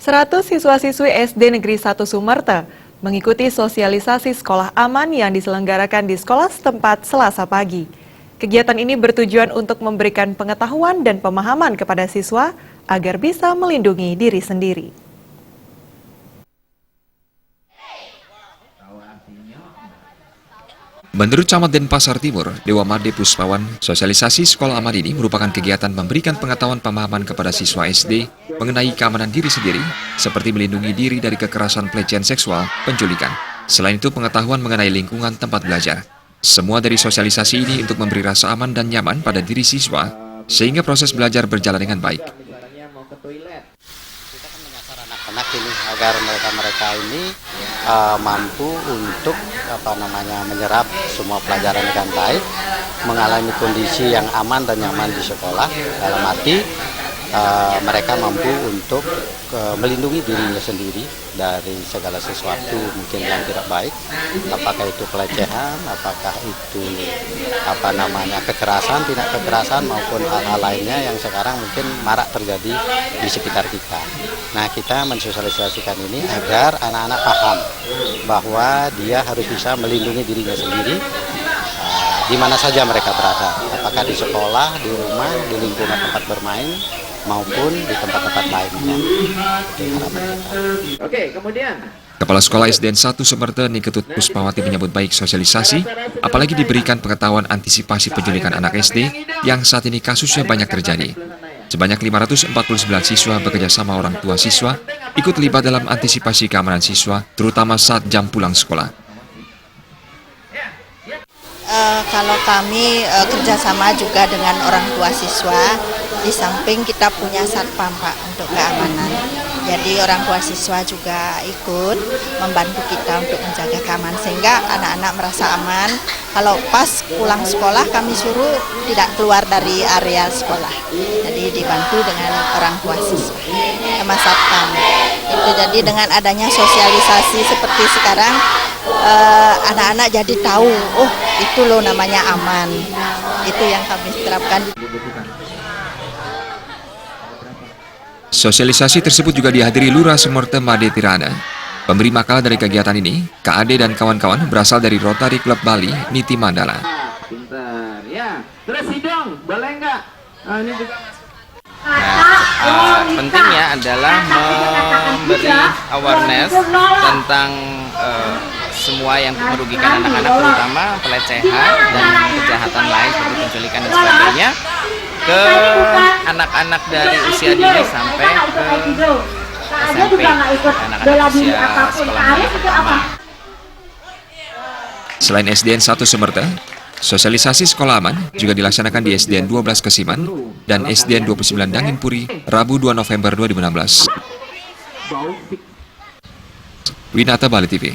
100 siswa-siswi SD Negeri 1 Sumerta mengikuti sosialisasi sekolah aman yang diselenggarakan di sekolah setempat Selasa pagi. Kegiatan ini bertujuan untuk memberikan pengetahuan dan pemahaman kepada siswa agar bisa melindungi diri sendiri. Menurut Camat Denpasar Timur, Dewa Made Puspawan, sosialisasi sekolah aman ini merupakan kegiatan memberikan pengetahuan pemahaman kepada siswa SD mengenai keamanan diri sendiri, seperti melindungi diri dari kekerasan pelecehan seksual, penculikan. Selain itu, pengetahuan mengenai lingkungan tempat belajar. Semua dari sosialisasi ini untuk memberi rasa aman dan nyaman pada diri siswa, sehingga proses belajar berjalan dengan baik. Anak-anak ini agar mereka ini mampu untuk menyerap semua pelajaran dengan baik, mengalami kondisi yang aman dan nyaman di sekolah, dalam arti mereka mampu untuk melindungi dirinya sendiri dari segala sesuatu mungkin yang tidak baik, apakah itu pelecehan, apakah itu kekerasan, tidak kekerasan maupun hal-hal lainnya yang sekarang mungkin marak terjadi di sekitar kita. Nah, kita mensosialisasikan ini agar anak-anak paham bahwa dia harus bisa melindungi dirinya sendiri di mana saja mereka berada, apakah di sekolah, di rumah, di lingkungan tempat bermain, maupun di tempat-tempat lainnya. Oke, kemudian Kepala Sekolah SDN 1 Sumerta Niketut Puspawati menyambut baik sosialisasi, apalagi diberikan pengetahuan antisipasi penculikan anak SD yang saat ini kasusnya banyak terjadi. Sebanyak 549 siswa bekerjasama orang tua siswa ikut terlibat dalam antisipasi keamanan siswa, terutama saat jam pulang sekolah. Kalau kami kerjasama juga dengan orang tua siswa, di samping kita punya satpam Pak untuk keamanan. Jadi orang tua siswa juga ikut membantu kita untuk menjaga keamanan sehingga anak-anak merasa aman. Kalau pas pulang sekolah kami suruh tidak keluar dari area sekolah. Jadi dibantu dengan orang tua siswa sama satpam. Itu jadi dengan adanya sosialisasi seperti sekarang anak-anak jadi tahu, oh itu loh namanya aman. Itu yang kami terapkan. Sosialisasi tersebut juga dihadiri Lurah Sumerta Made Tirana. Pemberi makalah dari kegiatan ini, KAD dan kawan-kawan berasal dari Rotary Club Bali, Niti Mandala. pintar ya. Terus hidung, boleh nggak? Ini juga pentingnya adalah memberi awareness tentang semua yang merugikan anak-anak, terutama pelecehan dan kejahatan lain seperti penculikan dan sebagainya, ke anak-anak dari usia dini sampai ke SMP, anak-anak usia sekolah menengah pertama. Selain SDN 1 Sumerta, sosialisasi sekolah aman juga dilaksanakan di SDN 12 Kesiman dan SDN 29 Danginpuri, Rabu 2 November 2016. Winata Bali TV.